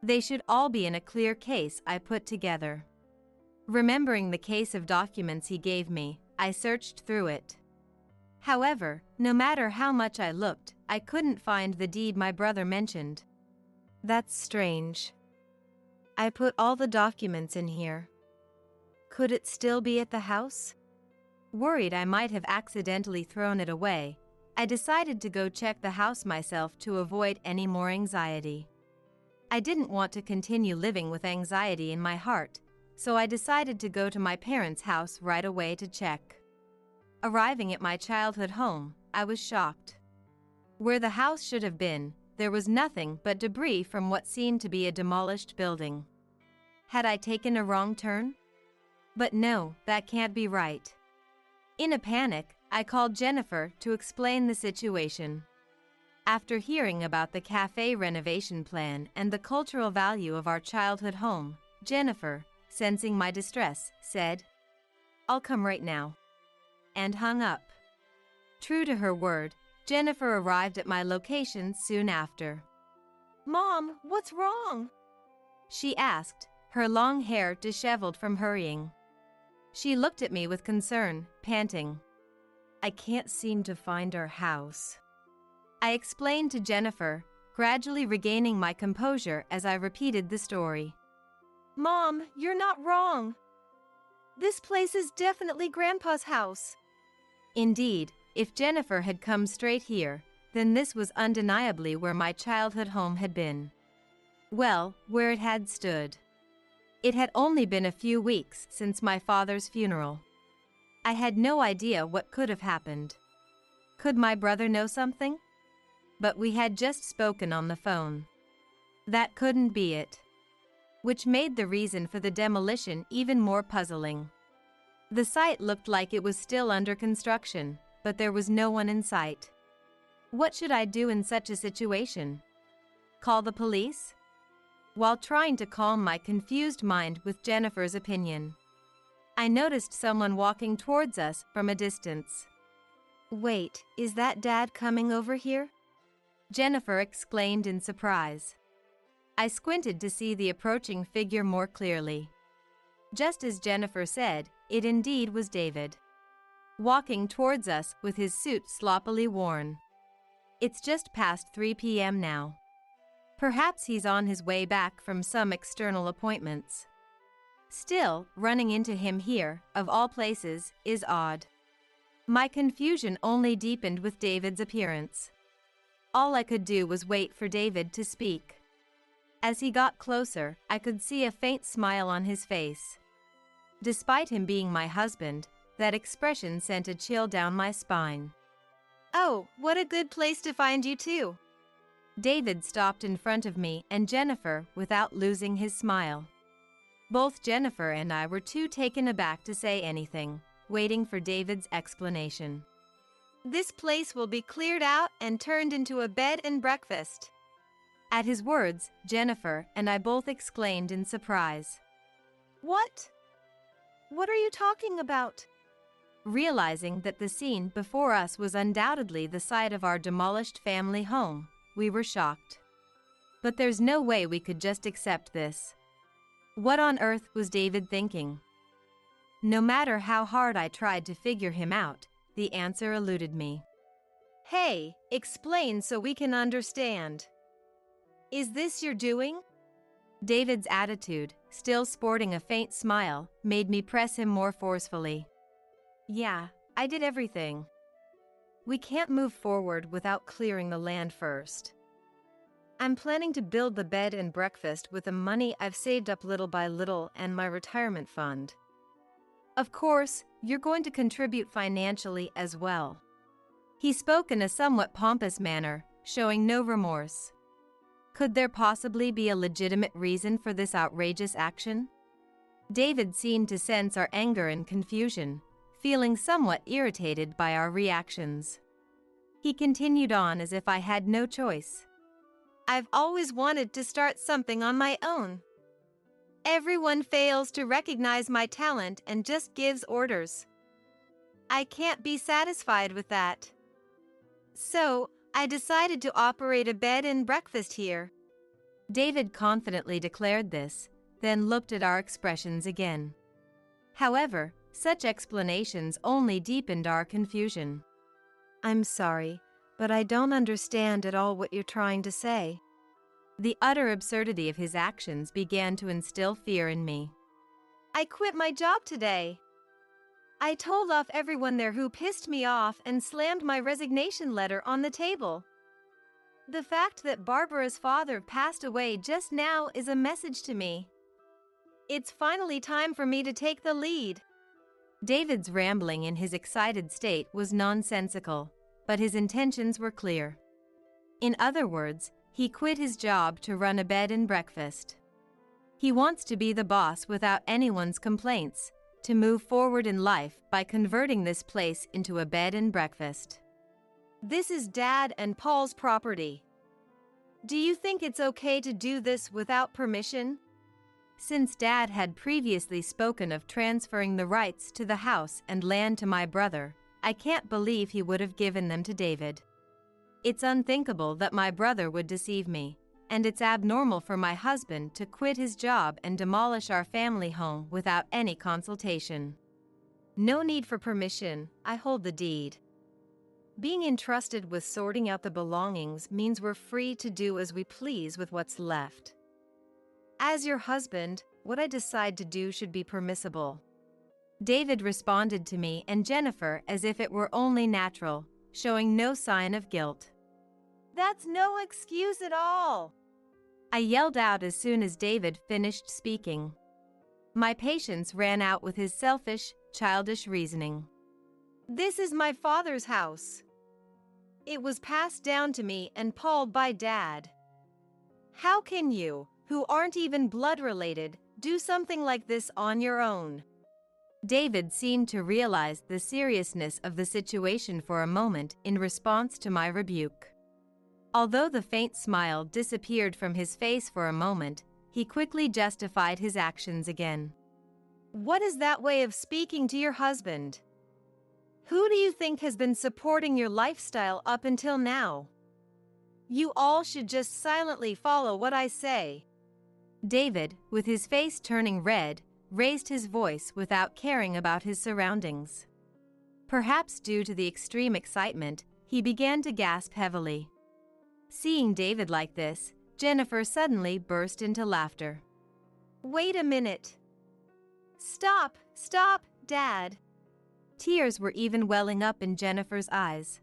They should all be in a clear case I put together. Remembering the case of documents he gave me, I searched through it. However, no matter how much I looked, I couldn't find the deed my brother mentioned. That's strange. I put all the documents in here. Could it still be at the house? Worried I might have accidentally thrown it away, I decided to go check the house myself to avoid any more anxiety. I didn't want to continue living with anxiety in my heart, so I decided to go to my parents' house right away to check. Arriving at my childhood home, I was shocked. Where the house should have been, there was nothing but debris from what seemed to be a demolished building. Had I taken a wrong turn? But no, that can't be right. In a panic, I called Jennifer to explain the situation. After hearing about the cafe renovation plan and the cultural value of our childhood home, Jennifer, sensing my distress, said, "I'll come right now," and hung up. True to her word, Jennifer arrived at my location soon after. "Mom, what's wrong?" she asked, her long hair disheveled from hurrying. She looked at me with concern, panting. "I can't seem to find our house," I explained to Jennifer, gradually regaining my composure as I repeated the story. "Mom, you're not wrong. This place is definitely Grandpa's house." Indeed, if Jennifer had come straight here, then this was undeniably where my childhood home had been. Well, where it had stood. It had only been a few weeks since my father's funeral. I had no idea what could have happened. Could my brother know something? But we had just spoken on the phone. That couldn't be it. Which made the reason for the demolition even more puzzling. The site looked like it was still under construction, but there was no one in sight. What should I do in such a situation? Call the police? While trying to calm my confused mind with Jennifer's opinion, I noticed someone walking towards us from a distance. "Wait, is that Dad coming over here?" Jennifer exclaimed in surprise. I squinted to see the approaching figure more clearly. Just as Jennifer said, it indeed was David, walking towards us with his suit sloppily worn. It's just past 3 p.m. now. Perhaps he's on his way back from some external appointments. Still, running into him here, of all places, is odd. My confusion only deepened with David's appearance. All I could do was wait for David to speak. As he got closer, I could see a faint smile on his face. Despite him being my husband, that expression sent a chill down my spine. "Oh, what a good place to find you too." David stopped in front of me and Jennifer without losing his smile. Both Jennifer and I were too taken aback to say anything, waiting for David's explanation. "This place will be cleared out and turned into a bed and breakfast." At his words, Jennifer and I both exclaimed in surprise. "What? What are you talking about?" Realizing that the scene before us was undoubtedly the site of our demolished family home, we were shocked. But there's no way we could just accept this. What on earth was David thinking? No matter how hard I tried to figure him out, the answer eluded me. "Hey, explain so we can understand. Is this your doing?" David's attitude, still sporting a faint smile, made me press him more forcefully. "Yeah, I did everything. We can't move forward without clearing the land first. I'm planning to build the bed and breakfast with the money I've saved up little by little and my retirement fund. Of course, you're going to contribute financially as well." He spoke in a somewhat pompous manner, showing no remorse. Could there possibly be a legitimate reason for this outrageous action? David seemed to sense our anger and confusion, feeling somewhat irritated by our reactions. He continued on as if I had no choice. I've always wanted to start something on my own. Everyone fails to recognize my talent and just gives orders. I can't be satisfied with that. So, I decided to operate a bed and breakfast here. David confidently declared this, then looked at our expressions again. However, such explanations only deepened our confusion. I'm sorry, but I don't understand at all what you're trying to say. The utter absurdity of his actions began to instill fear in me. I quit my job today. I told off everyone there who pissed me off and slammed my resignation letter on the table. The fact that Barbara's father passed away just now is a message to me. It's finally time for me to take the lead. David's rambling in his excited state was nonsensical, but his intentions were clear. In other words, he quit his job to run a bed and breakfast. He wants to be the boss without anyone's complaints, to move forward in life by converting this place into a bed and breakfast. This is Dad and Paul's property. Do you think it's okay to do this without permission? Since Dad had previously spoken of transferring the rights to the house and land to my brother, I can't believe he would have given them to David. It's unthinkable that my brother would deceive me, and it's abnormal for my husband to quit his job and demolish our family home without any consultation. No need for permission, I hold the deed. Being entrusted with sorting out the belongings means we're free to do as we please with what's left. As your husband, what I decide to do should be permissible. David responded to me and Jennifer as if it were only natural, showing no sign of guilt. That's no excuse at all, I yelled out as soon as David finished speaking. My patience ran out with his selfish, childish reasoning. This is my father's house. It was passed down to me and Paul by Dad. How can you, who aren't even blood related, do something like this on your own? David seemed to realize the seriousness of the situation for a moment in response to my rebuke. Although the faint smile disappeared from his face for a moment, he quickly justified his actions again. What is that way of speaking to your husband? Who do you think has been supporting your lifestyle up until now? You all should just silently follow what I say. David, with his face turning red, raised his voice without caring about his surroundings. Perhaps due to the extreme excitement, he began to gasp heavily. Seeing David like this, Jennifer suddenly burst into laughter. Wait a minute. Stop, Dad. Tears were even welling up in Jennifer's eyes.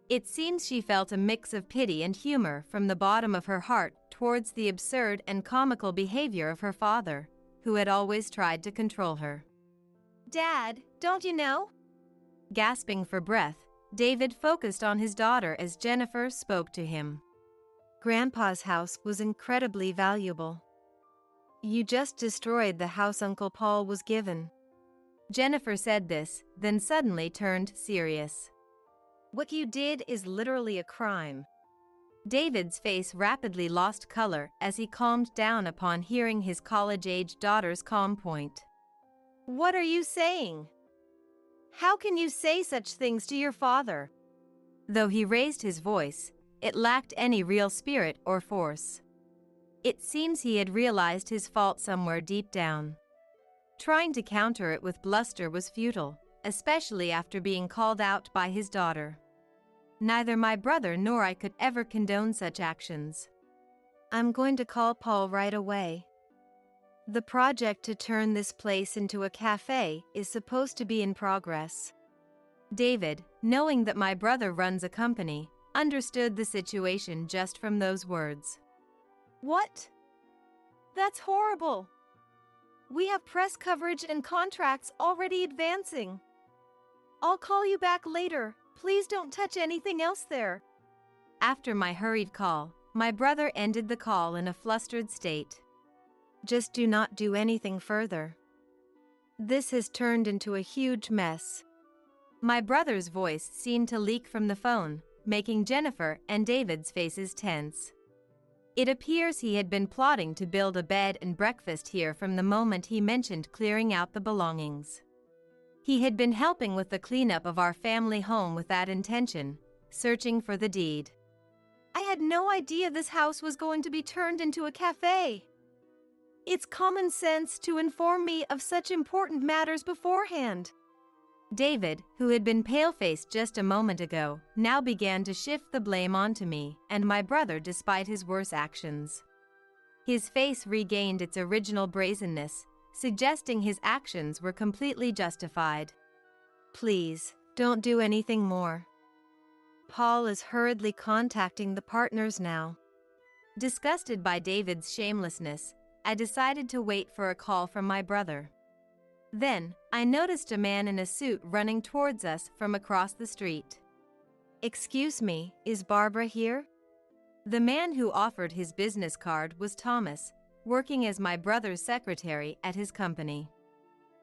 It seems she felt a mix of pity and humor from the bottom of her heart towards the absurd and comical behavior of her father, who had always tried to control her. Dad, don't you know? Gasping for breath, David focused on his daughter as Jennifer spoke to him. Grandpa's house was incredibly valuable. You just destroyed the house Uncle Paul was given. Jennifer said this, then suddenly turned serious. What you did is literally a crime. David's face rapidly lost color as he calmed down upon hearing his college-age daughter's calm point. What are you saying? How can you say such things to your father? Though he raised his voice, it lacked any real spirit or force. It seems he had realized his fault somewhere deep down. Trying to counter it with bluster was futile, especially after being called out by his daughter. Neither my brother nor I could ever condone such actions. I'm going to call Paul right away. The project to turn this place into a cafe is supposed to be in progress. David, knowing that my brother runs a company, understood the situation just from those words. What? That's horrible. We have press coverage and contracts already advancing. I'll call you back later. Please don't touch anything else there. After my hurried call, my brother ended the call in a flustered state. Just do not do anything further. This has turned into a huge mess." My brother's voice seemed to leak from the phone, making Jennifer and David's faces tense. It appears he had been plotting to build a bed and breakfast here from the moment he mentioned clearing out the belongings. He had been helping with the cleanup of our family home with that intention, searching for the deed. "I had no idea this house was going to be turned into a cafe. It's common sense to inform me of such important matters beforehand." David, who had been pale-faced just a moment ago, now began to shift the blame onto me and my brother despite his worse actions. His face regained its original brazenness, suggesting his actions were completely justified. "Please, don't do anything more. Paul is hurriedly contacting the partners now." Disgusted by David's shamelessness, I decided to wait for a call from my brother. Then, I noticed a man in a suit running towards us from across the street. "Excuse me, is Barbara here?" The man who offered his business card was Thomas, working as my brother's secretary at his company.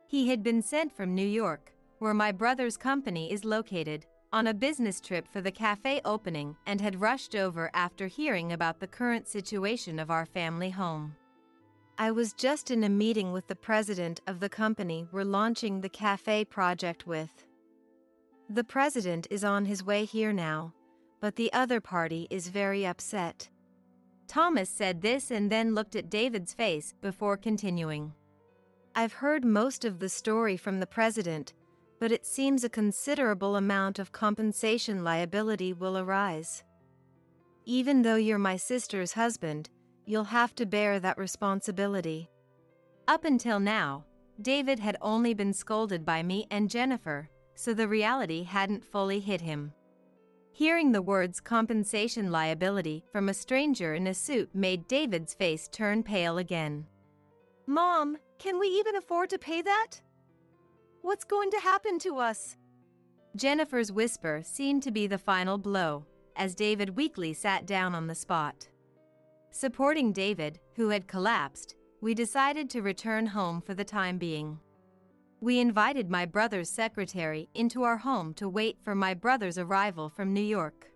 He had been sent from New York, where my brother's company is located, on a business trip for the cafe opening and had rushed over after hearing about the current situation of our family home. "I was just in a meeting with the president of the company we're launching the cafe project with. The president is on his way here now, but the other party is very upset." Thomas said this and then looked at David's face before continuing. "I've heard most of the story from the president, but it seems a considerable amount of compensation liability will arise. Even though you're my sister's husband, you'll have to bear that responsibility." Up until now, David had only been scolded by me and Jennifer, so the reality hadn't fully hit him. Hearing the words compensation liability from a stranger in a suit made David's face turn pale again. "Mom, can we even afford to pay that? What's going to happen to us?" Jennifer's whisper seemed to be the final blow, as David weakly sat down on the spot. Supporting David, who had collapsed, we decided to return home for the time being. We invited my brother's secretary into our home to wait for my brother's arrival from New York.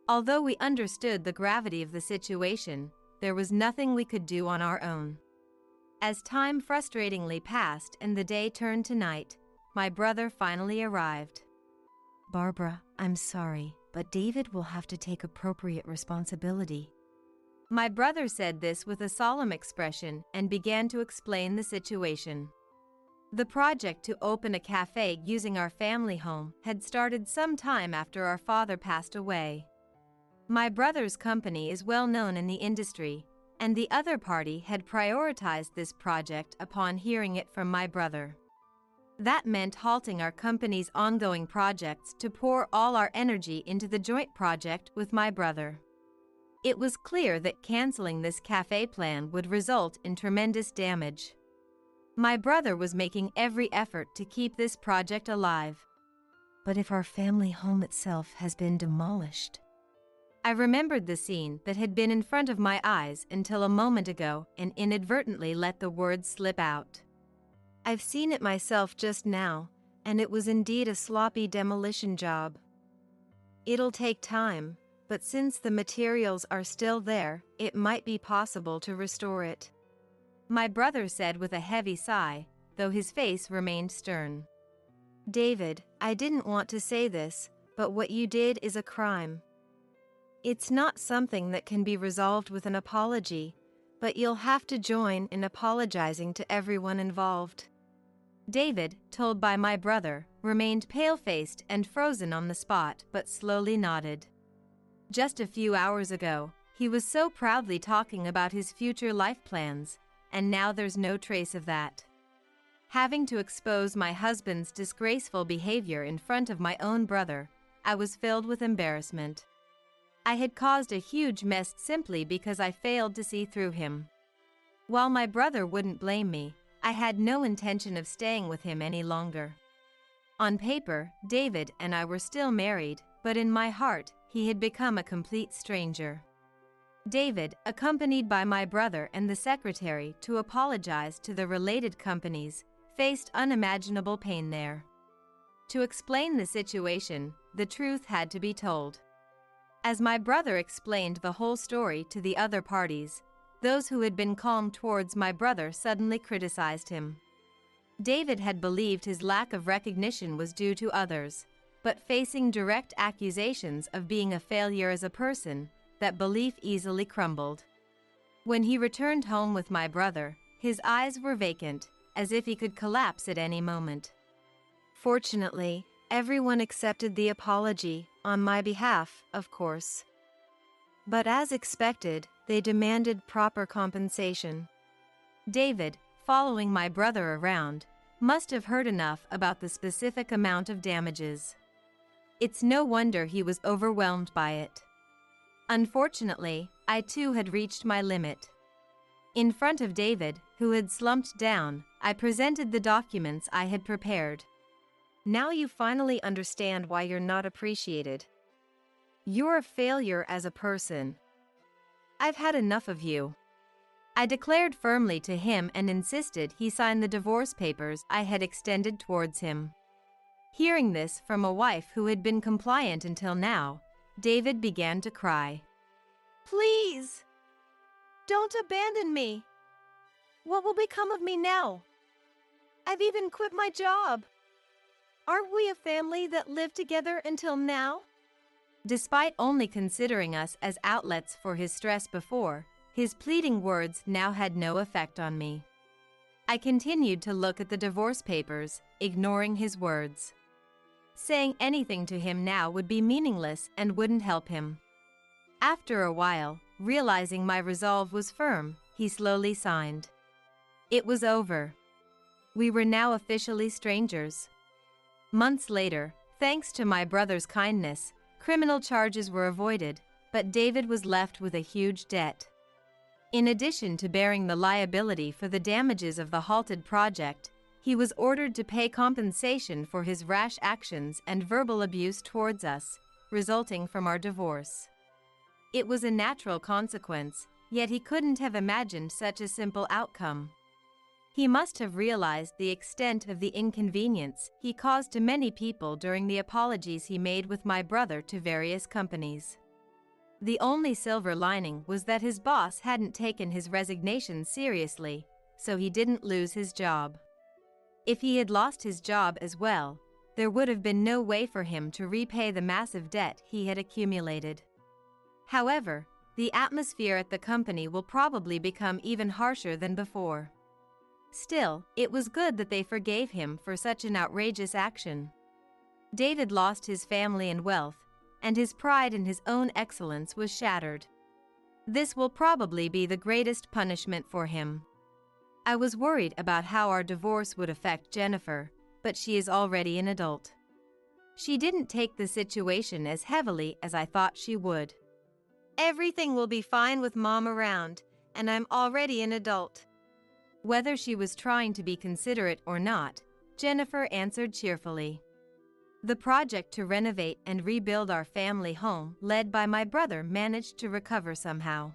Although we understood the gravity of the situation, there was nothing we could do on our own. As time frustratingly passed and the day turned to night, my brother finally arrived. "Barbara, I'm sorry, but David will have to take appropriate responsibility." My brother said this with a solemn expression and began to explain the situation. The project to open a cafe using our family home had started some time after our father passed away. My brother's company is well known in the industry, and the other party had prioritized this project upon hearing it from my brother. That meant halting our company's ongoing projects to pour all our energy into the joint project with my brother. It was clear that canceling this cafe plan would result in tremendous damage. My brother was making every effort to keep this project alive. "But if our family home itself has been demolished?" I remembered the scene that had been in front of my eyes until a moment ago and inadvertently let the words slip out. "I've seen it myself just now, and it was indeed a sloppy demolition job. It'll take time, but since the materials are still there, it might be possible to restore it," my brother said with a heavy sigh, though his face remained stern. "David, I didn't want to say this, but what you did is a crime. It's not something that can be resolved with an apology, but you'll have to join in apologizing to everyone involved." David, told by my brother, remained pale-faced and frozen on the spot but slowly nodded. Just a few hours ago, he was so proudly talking about his future life plans, and now there's no trace of that. Having to expose my husband's disgraceful behavior in front of my own brother, I was filled with embarrassment. I had caused a huge mess simply because I failed to see through him. While my brother wouldn't blame me, I had no intention of staying with him any longer. On paper, David and I were still married, but in my heart, he had become a complete stranger. David, accompanied by my brother and the secretary to apologize to the related companies, faced unimaginable pain there. To explain the situation, the truth had to be told. As my brother explained the whole story to the other parties, those who had been calm towards my brother suddenly criticized him. David had believed his lack of recognition was due to others, but facing direct accusations of being a failure as a person, that belief easily crumbled. When he returned home with my brother, his eyes were vacant, as if he could collapse at any moment. Fortunately, everyone accepted the apology, on my behalf, of course. But as expected, they demanded proper compensation. David, following my brother around, must have heard enough about the specific amount of damages. It's no wonder he was overwhelmed by it. Unfortunately, I too had reached my limit. In front of David, who had slumped down, I presented the documents I had prepared. Now you finally understand why you're not appreciated. You're a failure as a person. I've had enough of you. I declared firmly to him and insisted he sign the divorce papers I had extended towards him. Hearing this from a wife who had been compliant until now, David began to cry. Please! Don't abandon me! What will become of me now? I've even quit my job. Aren't we a family that lived together until now? Despite only considering us as outlets for his stress before, his pleading words now had no effect on me. I continued to look at the divorce papers, ignoring his words. Saying anything to him now would be meaningless and wouldn't help him. After a while, realizing my resolve was firm, he slowly signed. It was over. We were now officially strangers. Months later, thanks to my brother's kindness, criminal charges were avoided, but David was left with a huge debt. In addition to bearing the liability for the damages of the halted project, he was ordered to pay compensation for his rash actions and verbal abuse towards us, resulting from our divorce. It was a natural consequence, yet he couldn't have imagined such a simple outcome. He must have realized the extent of the inconvenience he caused to many people during the apologies he made with my brother to various companies. The only silver lining was that his boss hadn't taken his resignation seriously, so he didn't lose his job. If he had lost his job as well, there would have been no way for him to repay the massive debt he had accumulated. However, the atmosphere at the company will probably become even harsher than before. Still, it was good that they forgave him for such an outrageous action. David lost his family and wealth, and his pride in his own excellence was shattered. This will probably be the greatest punishment for him. I was worried about how our divorce would affect Jennifer, but she is already an adult. She didn't take the situation as heavily as I thought she would. Everything will be fine with Mom around, and I'm already an adult. Whether she was trying to be considerate or not, Jennifer answered cheerfully. The project to renovate and rebuild our family home, led by my brother, managed to recover somehow.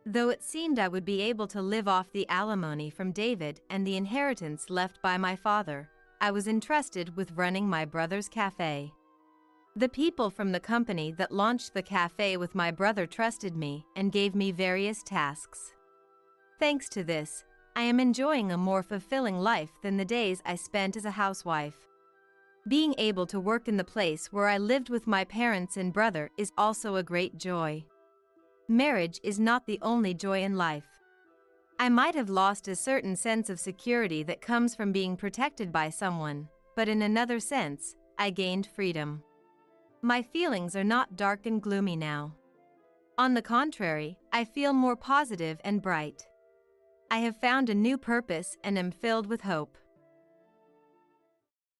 Though it seemed I would be able to live off the alimony from David and the inheritance left by my father, I was entrusted with running my brother's cafe. The people from the company that launched the cafe with my brother trusted me and gave me various tasks. Thanks to this, I am enjoying a more fulfilling life than the days I spent as a housewife. Being able to work in the place where I lived with my parents and brother is also a great joy. Marriage is not the only joy in life. I might have lost a certain sense of security that comes from being protected by someone, but in another sense, I gained freedom. My feelings are not dark and gloomy now. On the contrary, I feel more positive and bright. I have found a new purpose and am filled with hope.